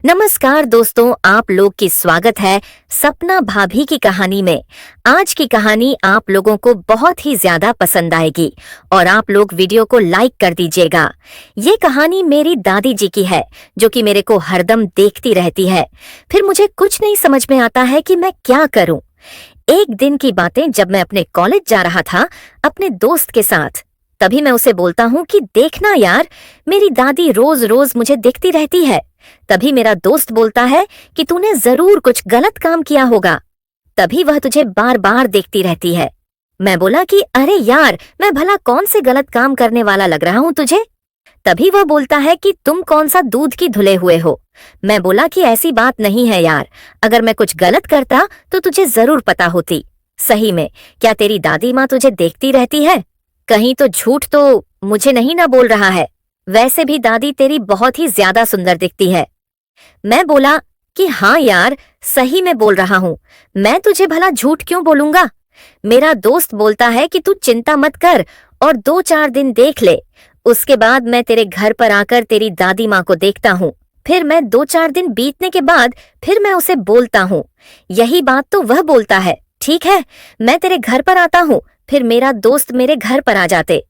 नमस्कार दोस्तों, आप लोग की स्वागत है सपना भाभी की कहानी में। आज की कहानी आप लोगों को बहुत ही ज्यादा पसंद आएगी और आप लोग वीडियो को लाइक कर दीजिएगा। ये कहानी मेरी दादी जी की है जो कि मेरे को हरदम देखती रहती है। फिर मुझे कुछ नहीं समझ में आता है कि मैं क्या करूं। एक दिन की बातें, जब मैं अपने कॉलेज जा रहा था अपने दोस्त के साथ, तभी मैं उसे बोलता हूँ कि देखना यार, मेरी दादी रोज रोज मुझे देखती रहती है। तभी मेरा दोस्त बोलता है कि तूने जरूर कुछ गलत काम किया होगा, तभी वह तुझे बार बार देखती रहती है। मैं बोला कि अरे यार, मैं भला कौन से गलत काम करने वाला लग रहा हूँ तुझे। तभी वह बोलता है कि तुम कौन सा दूध की धुले हुए हो। मैं बोला कि ऐसी बात नहीं है यार, अगर मैं कुछ गलत करता तो तुझे जरूर पता होती। सही में क्या तेरी दादी माँ तुझे देखती रहती है? कहीं तो झूठ तो मुझे नहीं ना बोल रहा है। वैसे भी दादी तेरी बहुत ही ज्यादा सुंदर दिखती है। मैं बोला कि हाँ यार, सही में बोल रहा हूँ, मैं तुझे भला झूठ क्यों बोलूंगा। मेरा दोस्त बोलता है कि तू चिंता मत कर और 2-4 दिन देख ले, उसके बाद मैं तेरे घर पर आकर तेरी दादी माँ को देखता हूँ। फिर मैं 2-4 दिन बीतने के बाद फिर मैं उसे बोलता हूँ। यही बात तो वह बोलता है, ठीक है मैं तेरे घर पर आता हूँ। फिर मेरा दोस्त मेरे घर पर आ जाते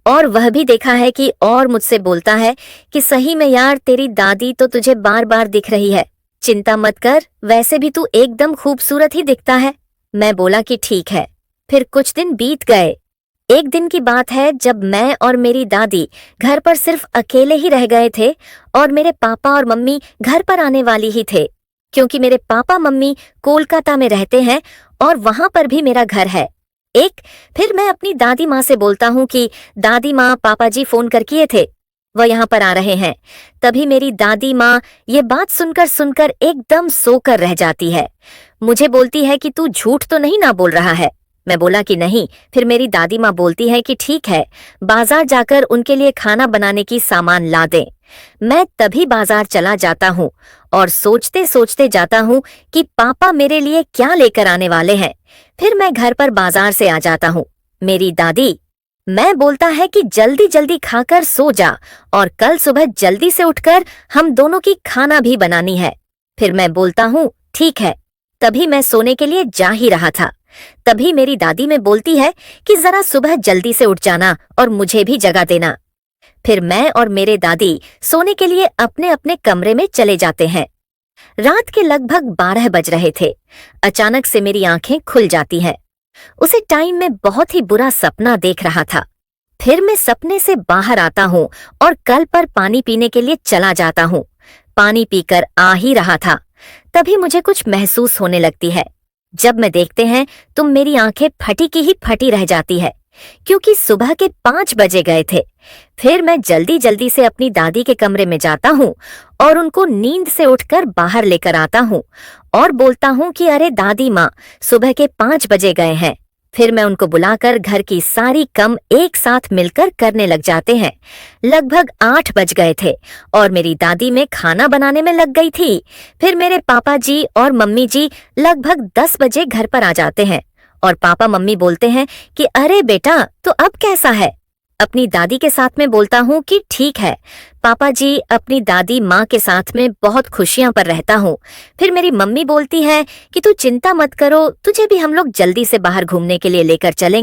और वह भी देखा है कि और मुझसे बोलता है कि सही में यार, तेरी दादी तो तुझे बार बार दिख रही है, चिंता मत कर, वैसे भी तू एकदम खूबसूरत ही दिखता है। मैं बोला कि ठीक है। फिर कुछ दिन बीत गए। एक दिन की बात है जब मैं और मेरी दादी घर पर सिर्फ अकेले ही रह गए थे और मेरे पापा और मम्मी घर पर आने वाली ही थे, क्योंकि मेरे पापा मम्मी कोलकाता में रहते हैं और वहां पर भी मेरा घर है। फिर मैं अपनी दादी माँ से बोलता हूँ कि दादी माँ, पापा जी फोन कर किए थे, वह यहाँ पर आ रहे हैं। तभी मेरी दादी माँ ये बात सुनकर सुनकर एकदम सोकर रह जाती है। मुझे बोलती है कि तू झूठ तो नहीं ना बोल रहा है। मैं बोला कि नहीं। फिर मेरी दादी माँ बोलती है कि ठीक है, बाजार जाकर उनके लिए खाना बनाने की सामान ला दे। मैं तभी बाजार चला जाता हूँ और सोचते सोचते जाता हूँ कि पापा मेरे लिए क्या लेकर आने वाले हैं। फिर मैं घर पर बाजार से आ जाता हूँ। मेरी दादी मैं बोलता है कि जल्दी जल्दी खाकर सो जा और कल सुबह जल्दी से उठकर हम दोनों की खाना भी बनानी है। फिर मैं बोलता हूँ ठीक है। तभी मैं सोने के लिए जा ही रहा था, तभी मेरी दादी में बोलती है कि जरा सुबह जल्दी से उठ जाना और मुझे भी जगा देना। फिर मैं और मेरे दादी सोने के लिए अपने अपने कमरे में चले जाते हैं। रात के लगभग 12 बज रहे थे। अचानक से मेरी आंखें खुल जाती हैं। उसे टाइम में बहुत ही बुरा सपना देख रहा था। फिर मैं सपने से बाहर आता हूँ और कल पर पानी पीने के लिए चला जाता हूँ। पानी पीकर आ ही रहा था, तभी मुझे कुछ महसूस होने लगती है। जब मैं देखते हैं तो मेरी आंखें फटी की ही फटी रह जाती है, क्योंकि सुबह के 5 बजे गए थे। फिर मैं जल्दी जल्दी से अपनी दादी के कमरे में जाता हूँ और उनको नींद से उठकर बाहर लेकर आता हूँ और बोलता हूँ कि अरे दादी माँ, सुबह के 5 बजे गए हैं। फिर मैं उनको बुलाकर घर की सारी काम एक साथ मिलकर करने लग जाते हैं। लगभग 8 बज गए थे और मेरी दादी में खाना बनाने में लग गई थी। फिर मेरे पापा जी और मम्मी जी लगभग 10 बजे घर पर आ जाते हैं और पापा मम्मी बोलते हैं कि अरे बेटा, तो अब कैसा है। अपनी दादी के साथ में बोलता हूँ कि ठीक है पापा जी, अपनी दादी माँ के साथ में बहुत खुशियां पर रहता हूँ। फिर मेरी मम्मी बोलती है कि तू चिंता मत करो, तुझे भी हम लोग जल्दी से बाहर घूमने के लिए लेकर चलेंगे।